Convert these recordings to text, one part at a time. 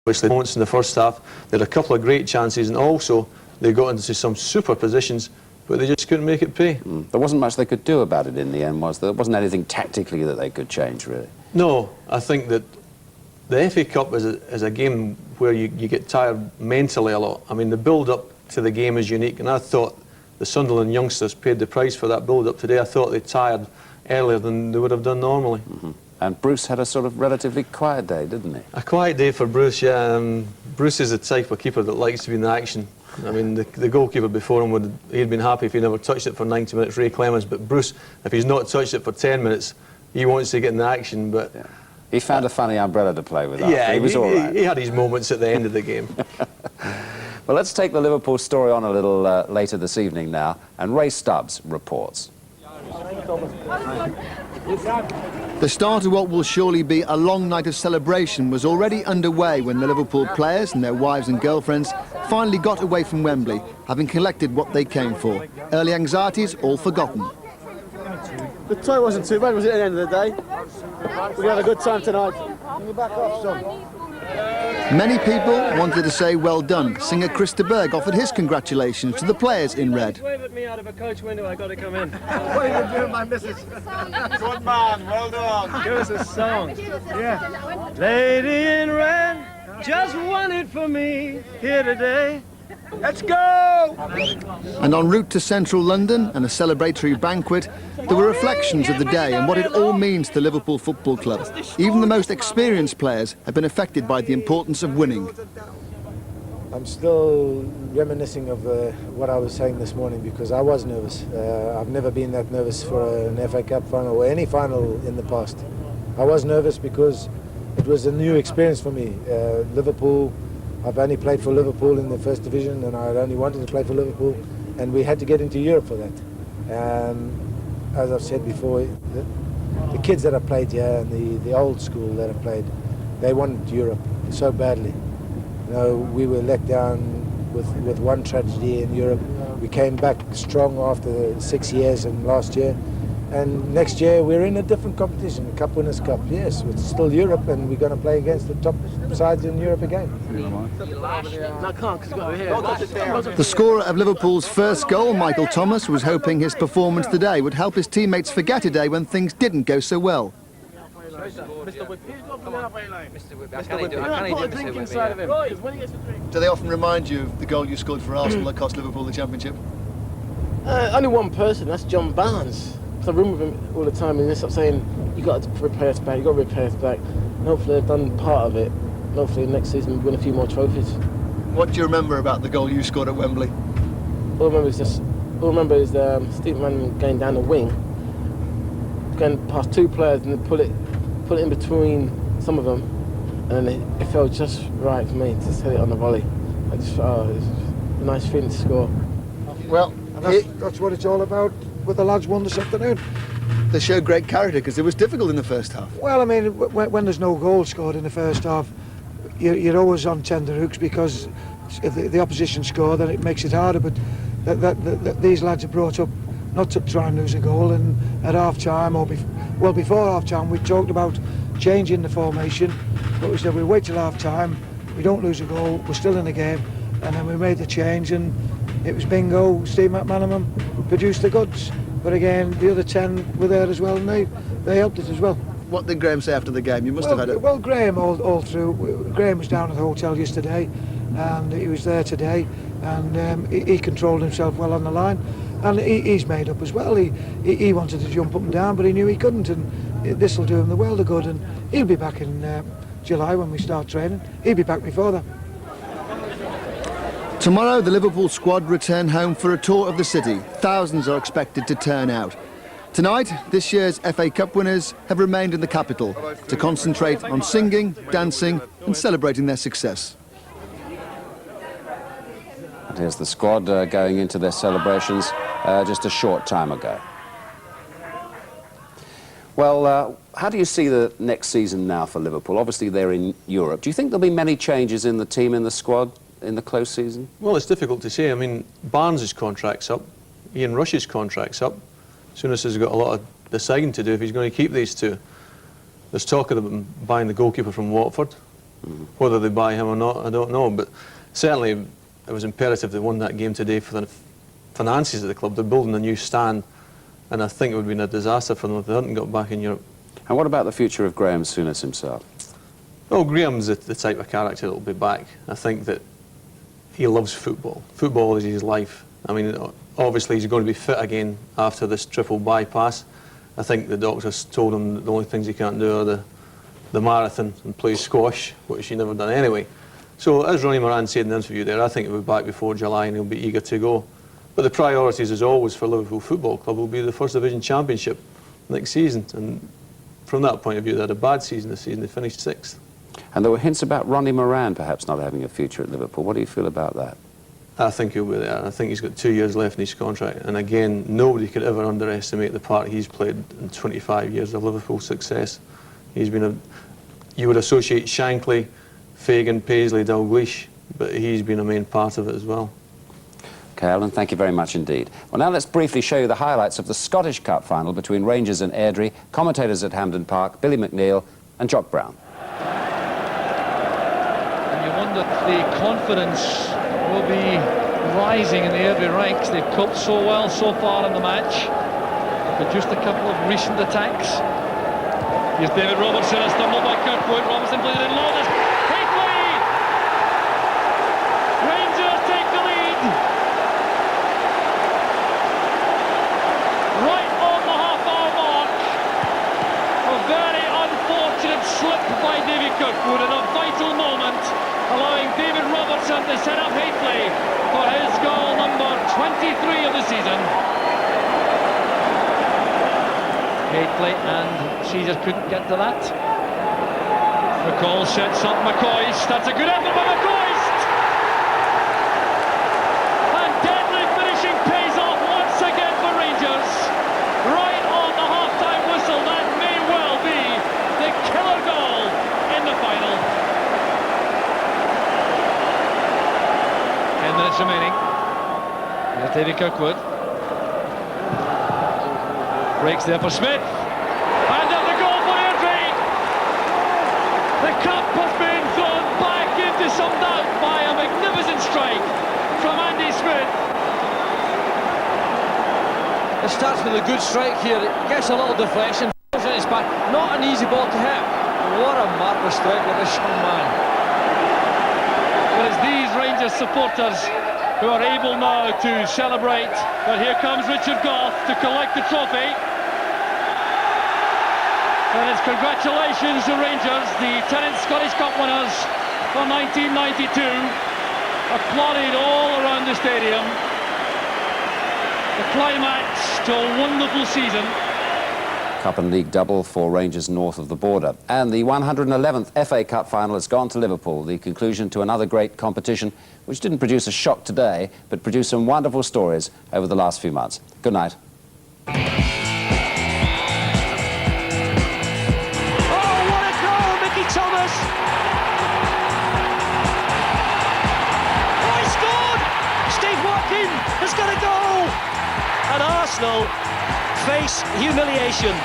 Obviously, moments in the first half, they had a couple of great chances, and also they got into some super positions, but they just couldn't make it pay. There wasn't much they could do about it in the end, was there? There wasn't anything tactically that they could change, really. No, I think that the FA Cup is a game where you get tired mentally a lot. I mean, the build-up to the game is unique, and I thought the Sunderland youngsters paid the price for that build-up today. I thought they tired earlier than they would have done normally. And Bruce had a sort of relatively quiet day, didn't he? A quiet day for Bruce, yeah. Bruce is the type of keeper that likes to be in the action. I mean, the goalkeeper before him, he'd been happy if he never touched it for 90 minutes, Ray Clemens, but Bruce, if he's not touched it for 10 minutes, he wants to get in the action, but... Yeah. He found a funny umbrella to play with. Yeah, he was all right. He had his moments at the end of the game. Well, let's take the Liverpool story on a little later this evening now, and Ray Stubbs reports. The start of what will surely be a long night of celebration was already underway when the Liverpool players and their wives and girlfriends finally got away from Wembley, having collected what they came for. Early anxieties all forgotten. The toy wasn't too bad, was it, at the end of the day? We had a good time tonight. Can you back off, son? Many people wanted to say well done. Singer Chris de Burgh offered his congratulations to the players in red. Wave at me out of a coach window, I got to come in. What are you doing, my missus? Good man, well done. Give us a song. Yeah. Lady in red, just won it for me here today. Let's go! And en route to central London and a celebratory banquet, there were reflections of the day and what it all means to Liverpool Football Club. Even the most experienced players have been affected by the importance of winning. I'm still reminiscing of what I was saying this morning because I was nervous. I've never been that nervous for an FA Cup final or any final in the past. I was nervous because it was a new experience for me. Liverpool, I've only played for Liverpool in the first division and I only wanted to play for Liverpool, and we had to get into Europe for that. As I've said before, the kids that have played here and the old school that have played, they wanted Europe so badly. You know, we were let down with one tragedy in Europe. We came back strong after 6 years and last year. And next year we're in a different competition, the Cup Winners' Cup. Yes, it's still Europe and we're going to play against the top sides in Europe again. The scorer of Liverpool's first goal, Michael Thomas, was hoping his performance today would help his teammates forget a day when things didn't go so well. Do they often remind you of the goal you scored for Arsenal that cost Liverpool the championship? Only one person, that's John Barnes. I room with him all the time and they stop saying, you got to repay us back, you got to repay us back. And hopefully they've done part of it. Hopefully next season we win a few more trophies. What do you remember about the goal you scored at Wembley? All I remember is Steve Mann going down the wing, going past two players and then put it in between some of them, and then it felt just right for me to set it on the volley. I just thought, it was a nice feeling to score. Well, that's what it's all about. What the lads won this afternoon. They showed great character because it was difficult in the first half. Well, I mean, when there's no goal scored in the first half, you're always on tender hooks because if the opposition score, then it makes it harder. But these lads are brought up not to try and lose a goal. And at half-time, or before half-time, we talked about changing the formation. But we said we wait till half-time, we don't lose a goal, we're still in the game. And then we made the change, and it was bingo. Steve McManaman produced the goods, but again the other 10 were there as well, and they helped it as well. What did Graham say after the game? You must have had it. Well, Graham all through. Graham was down at the hotel yesterday, and he was there today, and he controlled himself well on the line, and he's made up as well. He wanted to jump up and down, but he knew he couldn't, and this will do him the world of good, and he'll be back in July when we start training. He'll be back before that. Tomorrow, the Liverpool squad return home for a tour of the city. Thousands are expected to turn out. Tonight, this year's FA Cup winners have remained in the capital to concentrate on singing, dancing and celebrating their success. And here's the squad going into their celebrations just a short time ago. Well, how do you see the next season now for Liverpool? Obviously, they're in Europe. Do you think there'll be many changes in the team, in the squad, in the close season? Well, it's difficult to say. I mean, Barnes' contract's up, Ian Rush's contract's up. Souness has got a lot of deciding to do if he's going to keep these two. There's talk of them buying the goalkeeper from Watford. Whether they buy him or not, I don't know. But certainly it was imperative they won that game today for the finances of the club. They're building a new stand, and I think it would have been a disaster for them if they hadn't got back in Europe. And what about the future of Graham Souness himself? Well, Graham's the type of character that will be back. I think that he loves football. Football is his life. I mean, obviously he's going to be fit again after this triple bypass. I think the doctors told him that the only things he can't do are the marathon and play squash, which he never done anyway. So, as Ronnie Moran said in the interview there, I think he'll be back before July and he'll be eager to go. But the priorities, as always, for Liverpool Football Club will be the First Division Championship next season. And from that point of view, they had a bad season this season. They finished 6th. And there were hints about Ronnie Moran perhaps not having a future at Liverpool. What do you feel about that? I think he'll be there. I think he's got 2 years left in his contract. And again, nobody could ever underestimate the part he's played in 25 years of Liverpool's success. He's been you would associate Shankly, Fagan, Paisley, Dalglish, but he's been a main part of it as well. Okay, Alan, thank you very much indeed. Well, now let's briefly show you the highlights of the Scottish Cup final between Rangers and Airdrie, commentators at Hampden Park, Billy McNeil and Jock Brown. And you wonder if the confidence will be rising in the Airdrie ranks. They've coped so well so far in the match, but just a couple of recent attacks. Here's David Robertson, a stumble by Kirkwood. Robertson plays it in low. Higley! Rangers take the lead. Right on the half-hour mark. A very unfortunate slip by David Kirkwood in a vital moment, allowing David Robertson to set up Higley for his goal number 23 of the season. Higley and Caesar couldn't get to that. McCall sets up McCoist. That's a good effort by McCoist. And deadly finishing pays off once again for Rangers. Right on the half-time whistle, that may well be the killer goal in the final. 10 minutes remaining. Here's David Kirkwood. Breaks there for Smith. And at the goal for Airdrie. The cup has been thrown back into some doubt by a magnificent strike from Andy Smith. It starts with a good strike here. It gets a little deflection. It's back. Not an easy ball to hit. What a marvellous strike with this young man. Well, it's these Rangers supporters who are able now to celebrate. But here comes Richard Gough to collect the trophy. And it's congratulations to Rangers, the 10th Scottish Cup winners for 1992. Applauded all around the stadium. The climax to a wonderful season. Cup and league double for Rangers north of the border. And the 111th FA Cup final has gone to Liverpool, the conclusion to another great competition, which didn't produce a shock today, but produced some wonderful stories over the last few months. Good night. Thomas! Oh, he scored! Steve Watkin has got a goal! And Arsenal face humiliation.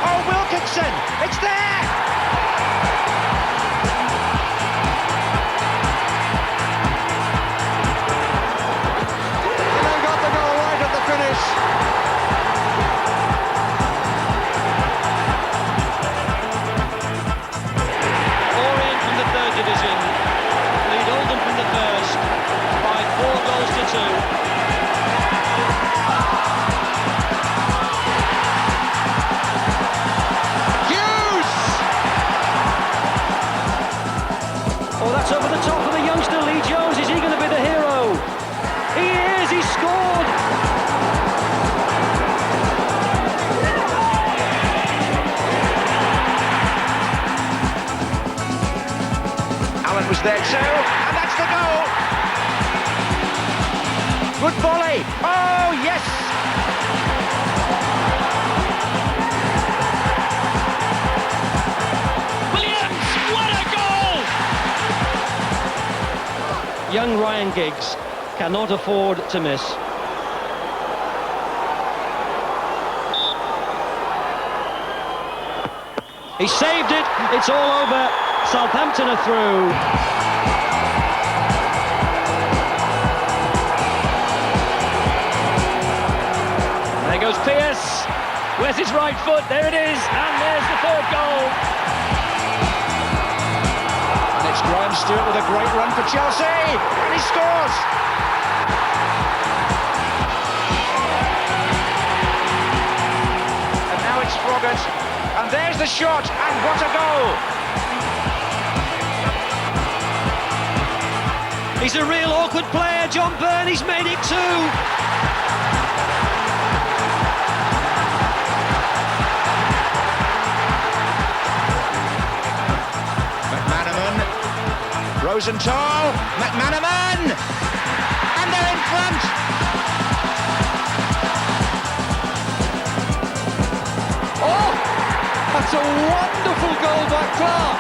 Oh, Wilkinson! It's there! Orient from the 3rd division lead Oldham from the 1st by 4 goals to 2. Hughes! Oh, that's over the top of the youngster Lee Jones. Is he going to be the hero? He is! He scored! Allen was there too, and that's the goal! Good volley! Oh, yes! Williams, what a goal! Young Ryan Giggs cannot afford to miss. He saved it. It's all over. Southampton are through. There goes Pearce. Where's his right foot? There it is. And there's the third goal. And it's Graham Stewart with a great run for Chelsea. And he scores. And now it's Froggatt. And there's the shot. And what a goal. He's a real awkward player, John Byrne. He's made it too. Rosenthal, McManaman, and they're in front. Oh, that's a wonderful goal by Clark.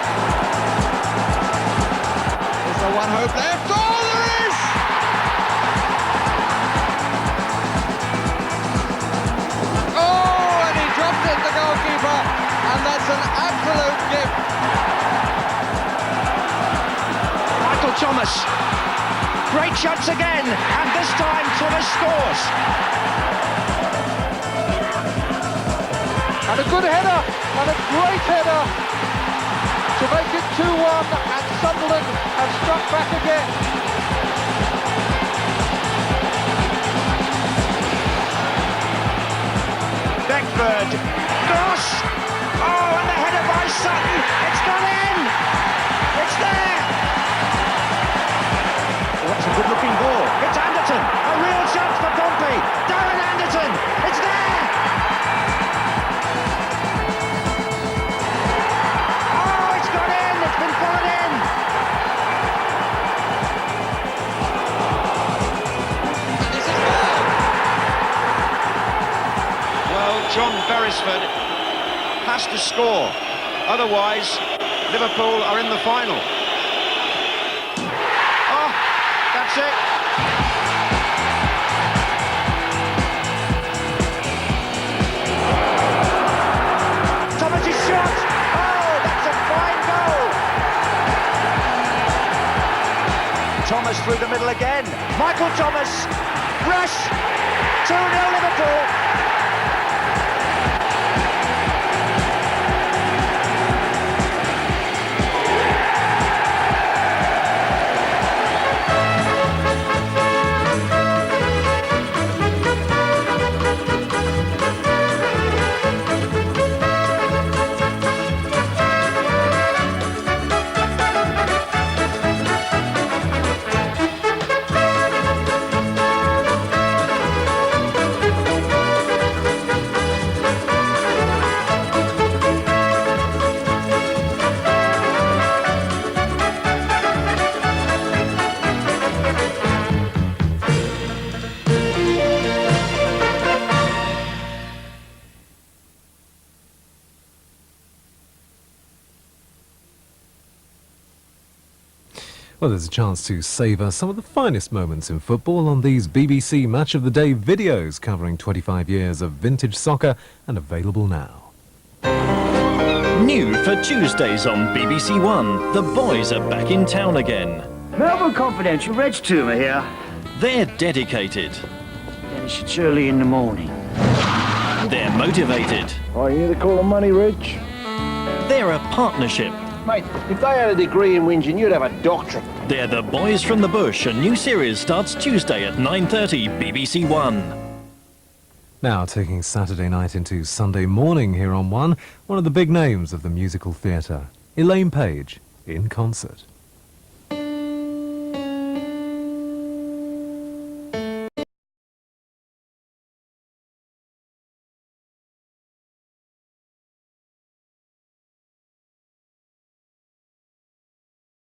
Is there one hope left? Oh, there is! Oh, and he dropped it, the goalkeeper, and that's an absolute gift. Thomas, great chance again, and this time Thomas scores. And a good header, and a great header to make it 2-1, and Sunderland have struck back again. Beckford, cross, oh, and the header by Sutton, it's gone in, it's there. That's a good-looking ball. It's Anderton. A real chance for Pompey. Darren Anderton. It's there. Oh, it's gone in. It's been followed in. This is goal. Well, John Beresford has to score. Otherwise, Liverpool are in the final. That's it. Thomas's shot. Oh, that's a fine goal. Thomas through the middle again. Michael Thomas. Rush. 2-0 Liverpool. Well, there's a chance to savour some of the finest moments in football on these BBC Match of the Day videos covering 25 years of vintage soccer and available now. New for Tuesdays on BBC One, the boys are back in town again. Melbourne Confidential, Reg Toomer here. They're dedicated. Finish it early in the morning. They're motivated. Oh, you need to call them money, Reg. They're a partnership. Mate, if they had a degree in whinging, you'd have a doctorate. They're the Boys from the Bush. A new series starts Tuesday at 9:30, BBC One. Now taking Saturday night into Sunday morning here on One, one of the big names of the musical theatre, Elaine Page, in concert.